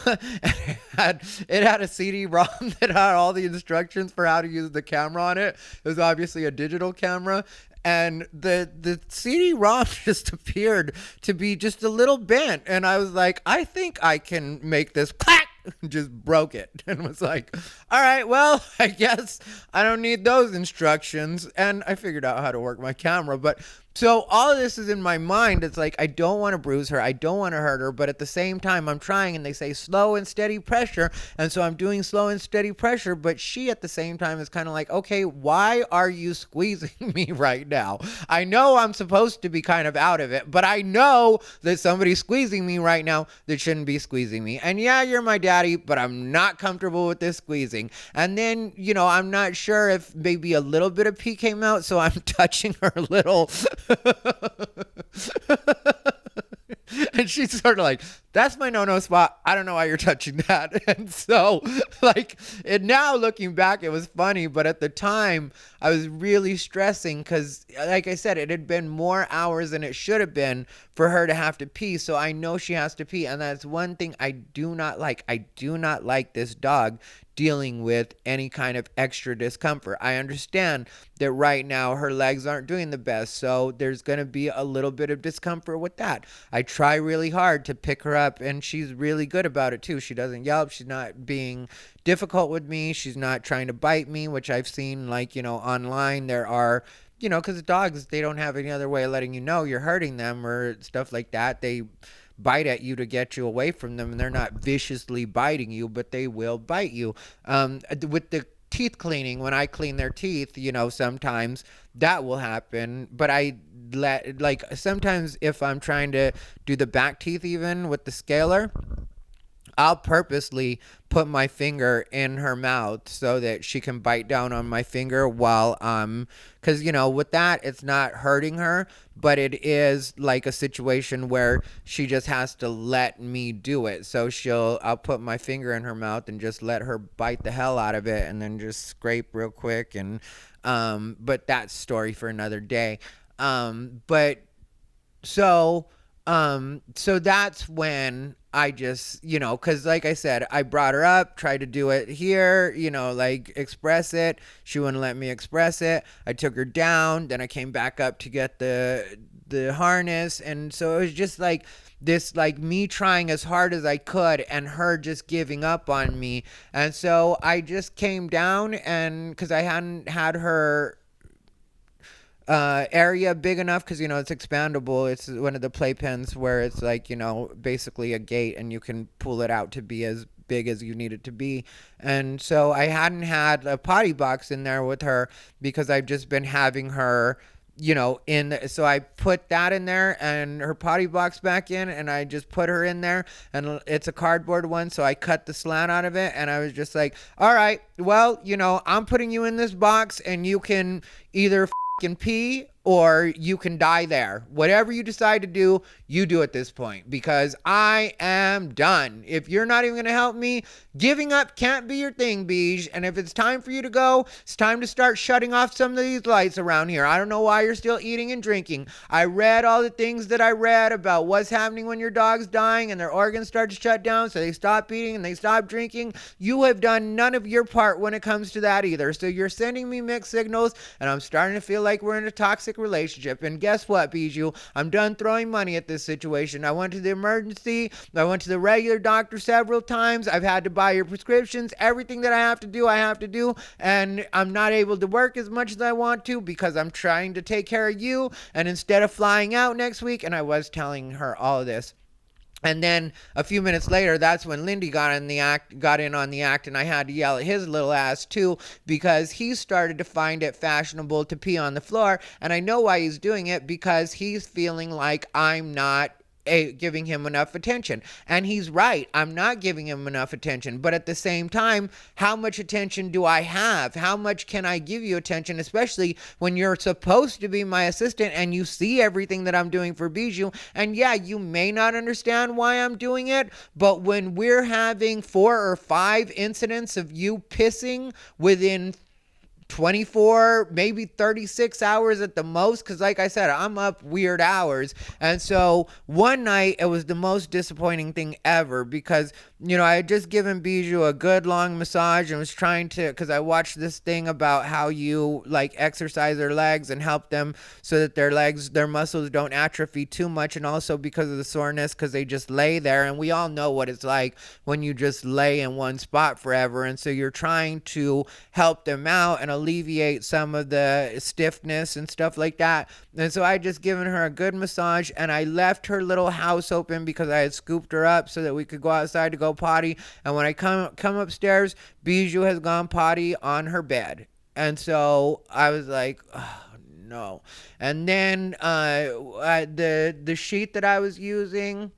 and it had a CD-ROM that had all the instructions for how to use the camera on it. It was obviously a digital camera, and the CD-ROM just appeared to be just a little bent, and I was like, I think I can make this clack. Just broke it and was like, all right, well, I guess I don't need those instructions. And I figured out how to work my camera. But so all of this is in my mind. It's like, I don't want to bruise her, I don't want to hurt her, but at the same time I'm trying, and they say slow and steady pressure, and so I'm doing slow and steady pressure. But she at the same time is kind of like, okay, why are you squeezing me right now? I know I'm supposed to be kind of out of it, but I know that somebody's squeezing me right now that shouldn't be squeezing me. And yeah, you're my daddy, but I'm not comfortable with this squeezing. And then, you know, I'm not sure if maybe a little bit of pee came out, so I'm touching her little and she's sort of like, that's my no-no spot. I don't know why you're touching that. And so, like, and now looking back, it was funny, but at the time I was really stressing because, like I said, it had been more hours than it should have been for her to have to pee. So I know she has to pee, and that's one thing I do not like. I do not like this dog dealing with any kind of extra discomfort. I understand that right now her legs aren't doing the best, so there's going to be a little bit of discomfort with that. I try really hard to pick her up, and she's really good about it too. She doesn't yelp. She's not being difficult with me. She's not trying to bite me, which I've seen, like, you know, online there are, you know, because dogs, they don't have any other way of letting you know you're hurting them or stuff like that. They bite at you to get you away from them, and they're not viciously biting you, but they will bite you. With the teeth cleaning, when I clean their teeth, you know, sometimes that will happen, but I let, like, sometimes if I'm trying to do the back teeth even with the scaler, I'll purposely put my finger in her mouth so that she can bite down on my finger while because, you know, with that, it's not hurting her, but it is like a situation where she just has to let me do it. So I'll put my finger in her mouth and just let her bite the hell out of it, and then just scrape real quick. And but that's story for another day. So that's when I just, you know, because like I said, I brought her up, tried to do it here, you know, like express it. She wouldn't let me express it. I took her down. Then I came back up to get the harness. And so it was just like this, like me trying as hard as I could and her just giving up on me. And so I just came down, and because I hadn't had her area big enough, because, you know, it's expandable. It's one of the playpens where it's like, you know, basically a gate, and you can pull it out to be as big as you need it to be. And so I hadn't had a potty box in there with her because I've just been having her, you know, so I put that in there and her potty box back in, and I just put her in there, and it's a cardboard one, so I cut the slat out of it, and I was just like, all right, well, you know, I'm putting you in this box, and you can either and pee or you can die there. Whatever you decide to do, you do at this point, because I am done. If you're not even going to help me, giving up can't be your thing, Bijou. And if it's time for you to go, it's time to start shutting off some of these lights around here. I don't know why you're still eating and drinking. I read all the things that I read about what's happening when your dog's dying and their organs start to shut down, so they stop eating and they stop drinking. You have done none of your part when it comes to that either. So you're sending me mixed signals, and I'm starting to feel like we're in a toxic relationship. And guess what, Bijou? I'm done throwing money at this situation. I went to the emergency. I went to the regular doctor several times. I've had to buy your prescriptions. Everything that I have to do, I have to do. And I'm not able to work as much as I want to because I'm trying to take care of you. And instead of flying out next week, and I was telling her all of this. And then a few minutes later, that's when Lindy got in on the act, and I had to yell at his little ass too, because he started to find it fashionable to pee on the floor. And I know why he's doing it, because he's feeling like I'm not giving him enough attention. And he's right. I'm not giving him enough attention. But at the same time, how much attention do I have? How much can I give you attention, especially when you're supposed to be my assistant and you see everything that I'm doing for Bijou? And yeah, you may not understand why I'm doing it, but when we're having 4 or 5 incidents of you pissing within 24, maybe 36 hours at the most, because like I said, I'm up weird hours. And so one night, it was the most disappointing thing ever, because I had just given Bijou a good long massage and was trying to, because I watched this thing about how you like exercise their legs and help them so that their muscles don't atrophy too much, and also because of the soreness, because they just lay there, and we all know what it's like when you just lay in one spot forever. And so you're trying to help them out and alleviate some of the stiffness and stuff like that. And so I just given her a good massage, and I left her little house open because I had scooped her up so that we could go outside to go potty. And when I come upstairs, Bijou has gone potty on her bed. And so I was like, oh, no. And then the sheet that I was using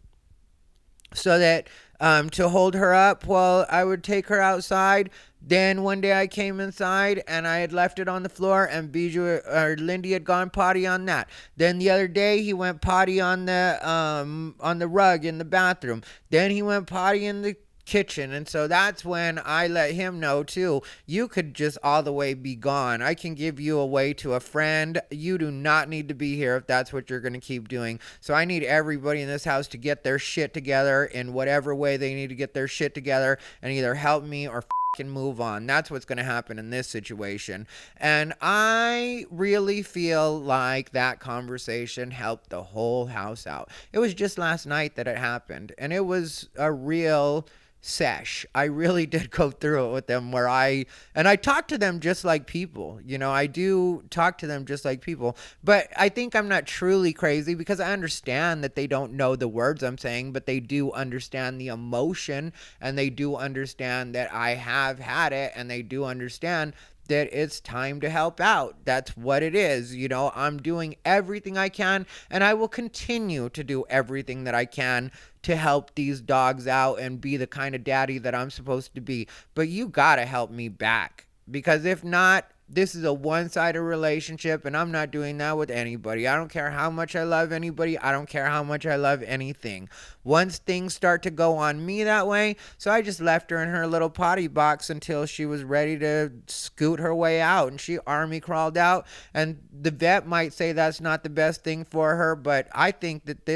so that to hold her up while I would take her outside. Then one day I came inside and I had left it on the floor, and Bijou or Lindy had gone potty on that. Then the other day he went potty on the rug in the bathroom. Then he went potty in the kitchen. And so that's when I let him know too, you could just all the way be gone. I can give you away to a friend. You do not need to be here if that's what you're going to keep doing. So I need everybody in this house to get their shit together in whatever way they need to get their shit together, and either help me or can move on. That's what's going to happen in this situation. And I really feel like that conversation helped the whole house out. It was just last night that it happened, and it was a real sesh. I really did go through it with them, where I talk to them just like people. I do talk to them just like people, but I think I'm not truly crazy, because I understand that they don't know the words I'm saying, but they do understand the emotion, and they do understand that I have had it, and they do understand that it's time to help out. That's what it is. I'm doing everything I can, and I will continue to do everything that I can to help these dogs out and be the kind of daddy that I'm supposed to be. But you gotta help me back, because if not, this is a one-sided relationship, and I'm not doing that with anybody. I don't care how much I love anybody. I don't care how much I love anything. Once things start to go on me that way, so I just left her in her little potty box until she was ready to scoot her way out, and she army crawled out. And the vet might say that's not the best thing for her, but I think that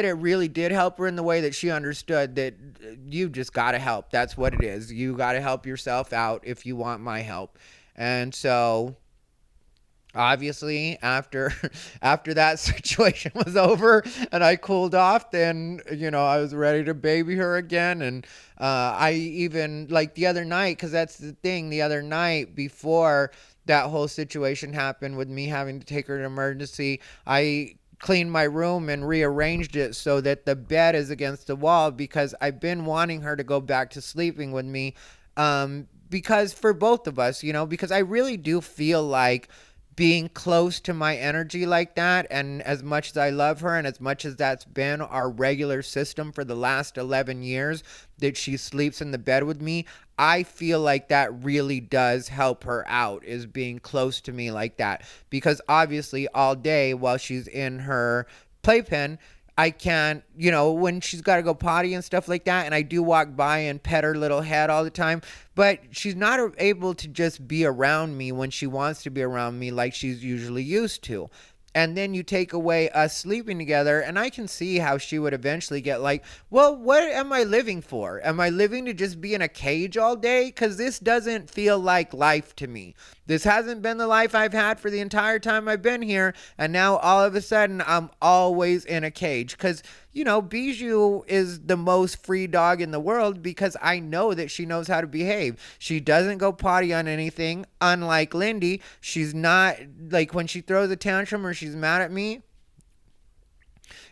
it really did help her in the way that she understood that you just got to help. That's what it is. You got to help yourself out if you want my help. And so obviously after that situation was over and I cooled off, then I was ready to baby her again. And I even, like, the other night, because that's the thing, the other night before that whole situation happened with me having to take her to emergency, I cleaned my room and rearranged it so that the bed is against the wall, because I've been wanting her to go back to sleeping with me, because for both of us, because I really do feel like being close to my energy like that, and as much as I love her and as much as that's been our regular system for the last 11 years that she sleeps in the bed with me, I feel like that really does help her out, is being close to me like that, because obviously all day while she's in her playpen, I can't, when she's got to go potty and stuff like that, and I do walk by and pet her little head all the time, but she's not able to just be around me when she wants to be around me like she's usually used to. And then you take away us sleeping together, and I can see how she would eventually get like, well, what am I living for? Am I living to just be in a cage all day? Because this doesn't feel like life to me. This hasn't been the life I've had for the entire time I've been here, and now all of a sudden I'm always in a cage. Because, Bijou is the most free dog in the world because I know that she knows how to behave. She doesn't go potty on anything, unlike Lindy. She's not, like, when she throws a tantrum or she's mad at me,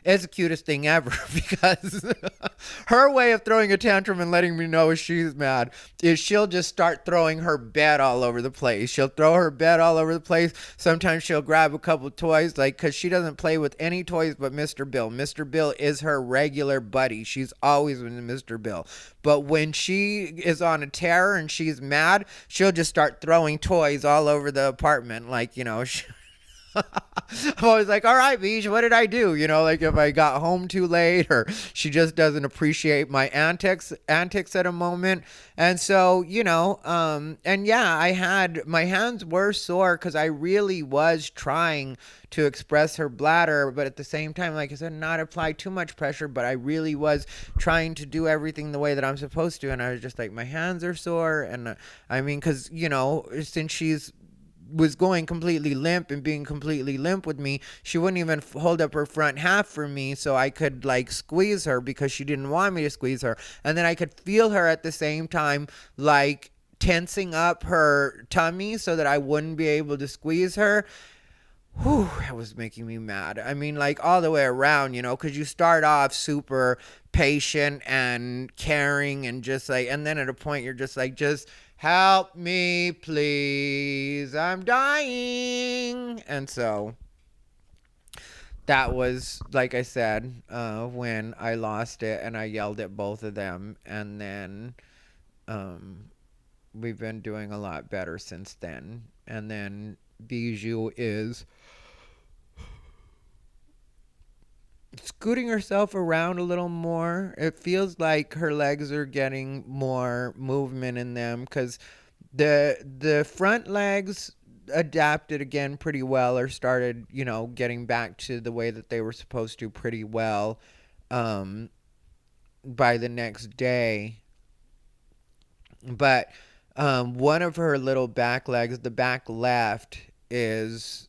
it's the cutest thing ever because her way of throwing a tantrum and letting me know she's mad is she'll just start throwing her bed all over the place. She'll throw her bed all over the place. Sometimes she'll grab a couple toys, like, because she doesn't play with any toys but Mr. Bill. Mr. Bill is her regular buddy. She's always with Mr. Bill. But when she is on a tear and she's mad, she'll just start throwing toys all over the apartment. Like, I'm always like, all right, Bijou, what did I do? Like if I got home too late, or she just doesn't appreciate my antics at a moment. And so, and yeah, my hands were sore because I really was trying to express her bladder, but at the same time, like I said, not apply too much pressure, but I really was trying to do everything the way that I'm supposed to. And I was just like, my hands are sore. And I mean, because, since she's was going completely limp and being completely limp with me, she wouldn't even hold up her front half for me so I could like squeeze her because she didn't want me to squeeze her. And then I could feel her at the same time like tensing up her tummy so that I wouldn't be able to squeeze her. Whew, that was making me mad. I mean, like all the way around, because you start off super patient and caring and just like, and then at a point you're just like, just help me, please. I'm dying. And so that was, like I said, when I lost it and I yelled at both of them. And then we've been doing a lot better since then. And then Bijou is scooting herself around a little more. It feels like her legs are getting more movement in them because the front legs adapted again pretty well, or started getting back to the way that they were supposed to pretty well by the next day. But one of her little back legs, the back left, is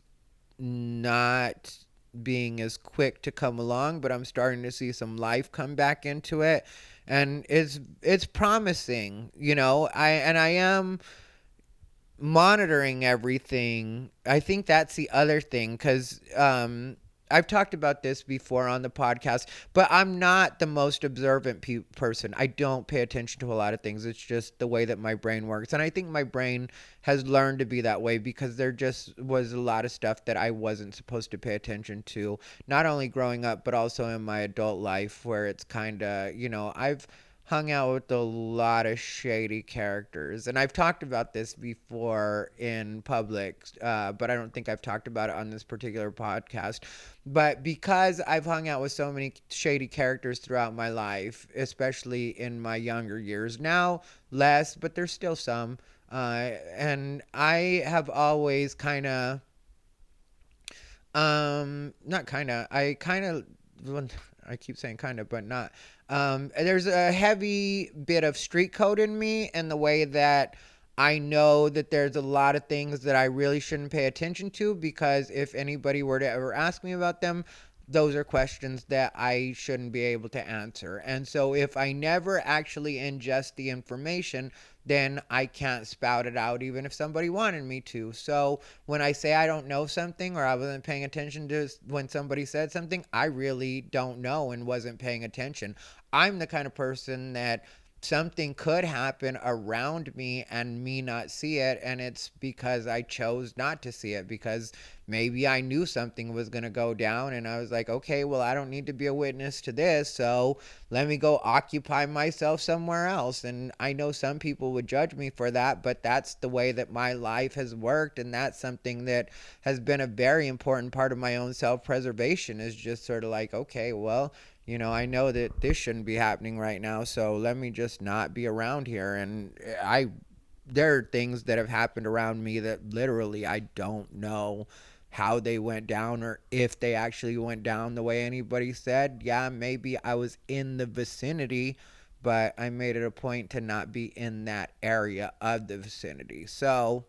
not being as quick to come along, but I'm starting to see some life come back into it, and it's promising. I am monitoring everything. I think that's the other thing, because I've talked about this before on the podcast, but I'm not the most observant person. I don't pay attention to a lot of things. It's just the way that my brain works. And I think my brain has learned to be that way because there just was a lot of stuff that I wasn't supposed to pay attention to, not only growing up, but also in my adult life, where it's kind of, I've hung out with a lot of shady characters. And I've talked about this before in public, but I don't think I've talked about it on this particular podcast. But because I've hung out with so many shady characters throughout my life, especially in my younger years, now less, but there's still some. And I have always kind of, not kind of, I keep saying kind of, but not. There's a heavy bit of street code in me, and the way that I know that there's a lot of things that I really shouldn't pay attention to, because if anybody were to ever ask me about them, those are questions that I shouldn't be able to answer. And so if I never actually ingest the information, then I can't spout it out even if somebody wanted me to. So when I say I don't know something, or I wasn't paying attention to when somebody said something, I really don't know and wasn't paying attention. I'm the kind of person that something could happen around me and me not see it, and it's because I chose not to see it, because maybe I knew something was going to go down and I was like, okay, well, I don't need to be a witness to this, so let me go occupy myself somewhere else. And I know some people would judge me for that, but that's the way that my life has worked, and that's something that has been a very important part of my own self-preservation, is just sort of like, okay, well, I know that this shouldn't be happening right now, so let me just not be around here. And there are things that have happened around me that literally I don't know how they went down, or if they actually went down the way anybody said. Yeah, maybe I was in the vicinity, but I made it a point to not be in that area of the vicinity. So,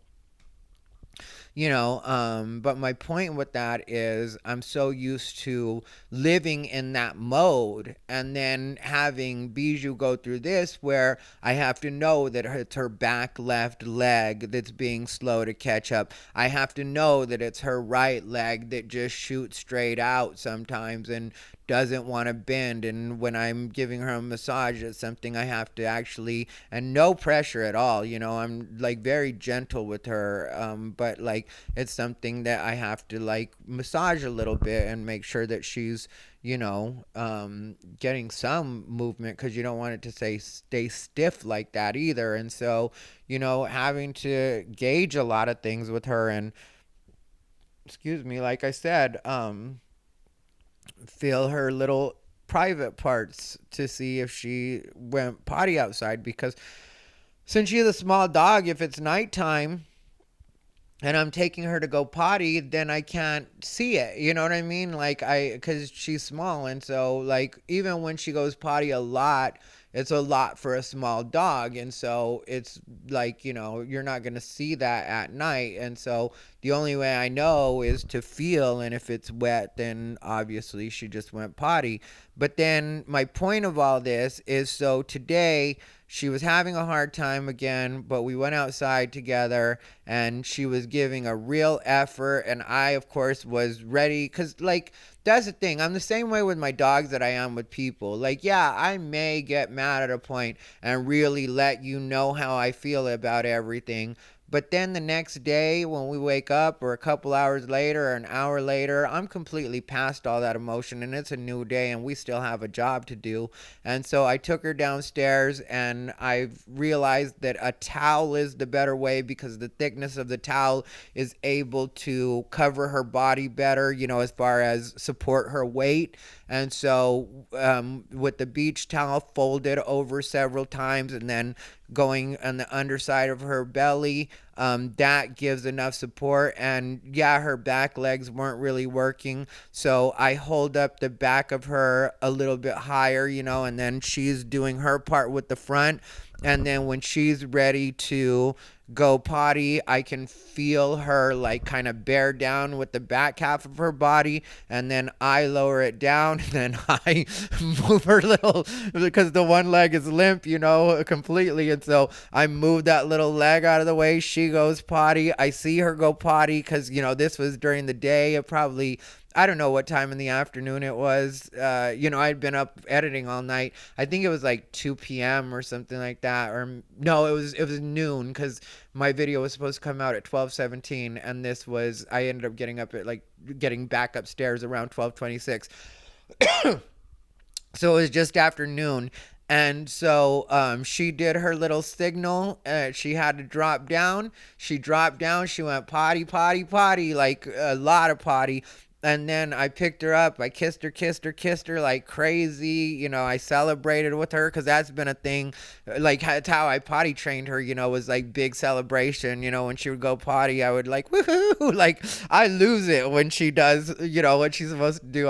but my point with that is I'm so used to living in that mode, and then having Bijou go through this where I have to know that it's her back left leg that's being slow to catch up. I have to know that it's her right leg that just shoots straight out sometimes and doesn't want to bend. And when I'm giving her a massage, it's something I have to actually, and no pressure at all, I'm like very gentle with her, but like it's something that I have to like massage a little bit and make sure that she's getting some movement, because you don't want it to stay stiff like that either. And so having to gauge a lot of things with her, and excuse me, like I said, feel her little private parts to see if she went potty outside, because since she's a small dog, if it's nighttime and I'm taking her to go potty, then I can't see it. You know what I mean? Like because she's small. And so like, even when she goes potty a lot, it's a lot for a small dog. And so it's like, you're not going to see that at night. And so the only way I know is to feel. And if it's wet, then obviously she just went potty. But then my point of all this is, so today she was having a hard time again, but we went outside together and she was giving a real effort. And I, of course, was ready, because like, that's the thing. I'm the same way with my dogs that I am with people. Like, yeah, I may get mad at a point and really let you know how I feel about everything. But then the next day when we wake up, or a couple hours later or an hour later, I'm completely past all that emotion, and it's a new day and we still have a job to do. And so I took her downstairs, and I've realized that a towel is the better way, because the thickness of the towel is able to cover her body better, as far as support her weight. And so with the beach towel folded over several times and then going on the underside of her belly, that gives enough support. And yeah, her back legs weren't really working, so I hold up the back of her a little bit higher, and then she's doing her part with the front. And then when she's ready to go potty, I can feel her like kind of bear down with the back half of her body, and then I lower it down, and then I move her little, because the one leg is limp, completely. And so I move that little leg out of the way. She goes potty. I see her go potty, because this was during the day. It probably, I don't know what time in the afternoon it was. I'd been up editing all night. I think it was like 2 p.m. or something like that. Or no, it was noon, because my video was supposed to come out at 12:17, and I ended up getting back upstairs around 12:26. So it was just after noon. And so she did her little signal. She had to drop down. She dropped down. She went potty, potty, potty, like a lot of potty. And then I picked her up. I kissed her like crazy. I celebrated with her, because that's been a thing. Like, that's how I potty trained her, was like big celebration. When she would go potty, I would like, woohoo. Like, I lose it when she does, what she's supposed to do.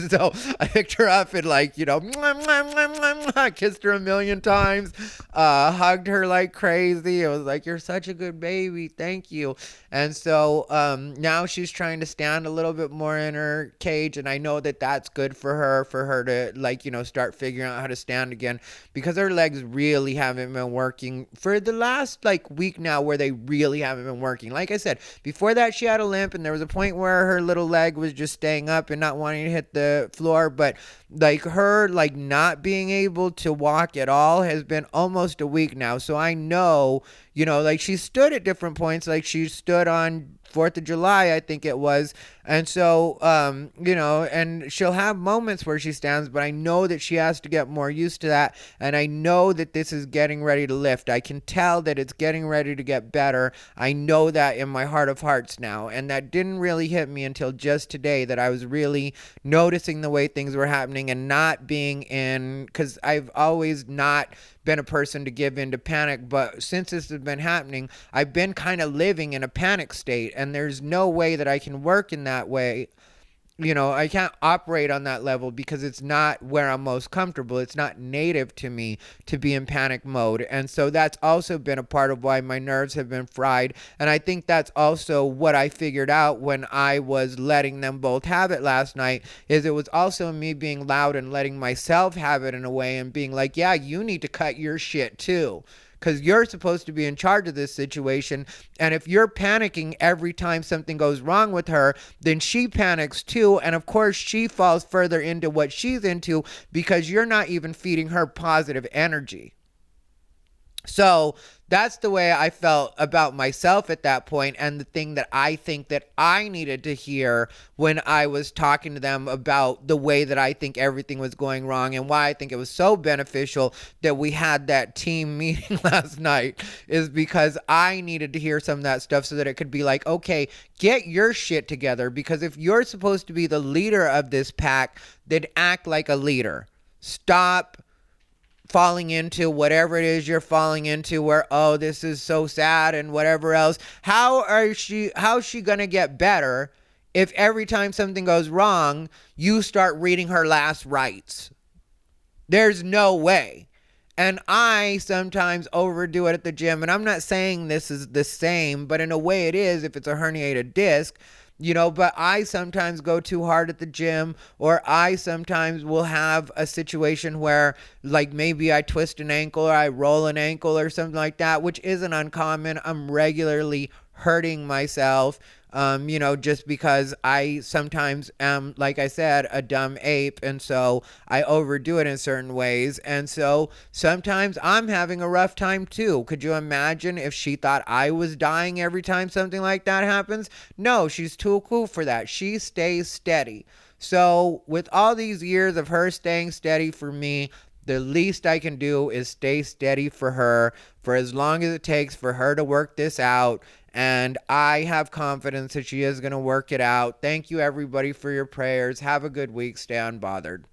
So I picked her up and like, mwah, mwah, mwah, mwah, mwah, kissed her a million times, hugged her like crazy. It was like, you're such a good baby. Thank you. And so now she's trying to stand a little little bit more in her cage, and I know that that's good for her to, like, start figuring out how to stand again, because her legs really haven't been working for the last, like, week now, where they really haven't been working. Like I said, before that she had a limp, and there was a point where her little leg was just staying up and not wanting to hit the floor, but like her, like, not being able to walk at all has been almost a week now. So I know, like, she stood at different points, like she stood on 4th of July, I think it was. And so, and she'll have moments where she stands, but I know that she has to get more used to that. And I know that this is getting ready to lift. I can tell that it's getting ready to get better. I know that in my heart of hearts now. And that didn't really hit me until just today, that I was really noticing the way things were happening and not being in, because I've always not been a person to give in to panic, but since this has been happening, I've been kind of living in a panic state, and there's no way that I can work in that way. I can't operate on that level because it's not where I'm most comfortable. It's not native to me to be in panic mode. And so that's also been a part of why my nerves have been fried. And I think that's also what I figured out when I was letting them both have it last night, is it was also me being loud and letting myself have it in a way, and being like, yeah, you need to cut your shit too, because you're supposed to be in charge of this situation. And if you're panicking every time something goes wrong with her, then she panics too. And of course, she falls further into what she's into, because you're not even feeding her positive energy. So that's the way I felt about myself at that point, and the thing that I think that I needed to hear when I was talking to them about the way that I think everything was going wrong, and why I think it was so beneficial that we had that team meeting last night, is because I needed to hear some of that stuff so that it could be like, okay, get your shit together, because if you're supposed to be the leader of this pack, then act like a leader. Stop falling into whatever it is you're falling into, where, oh, this is so sad and whatever else. How's she gonna get better if every time something goes wrong you start reading her last rites? There's no way. And I sometimes overdo it at the gym, and I'm not saying this is the same, but in a way it is if it's a herniated disc. But I sometimes go too hard at the gym, or I sometimes will have a situation where, like, maybe I twist an ankle or I roll an ankle or something like that, which isn't uncommon. I'm regularly hurting myself, just because I sometimes am, like I said, a dumb ape, and so I overdo it in certain ways, and so sometimes I'm having a rough time too. Could you imagine if she thought I was dying every time something like that happens? No, she's too cool for that. She stays steady. So with all these years of her staying steady for me, the least I can do is stay steady for her for as long as it takes for her to work this out. And I have confidence that she is going to work it out. Thank you, everybody, for your prayers. Have a good week. Stay unbothered.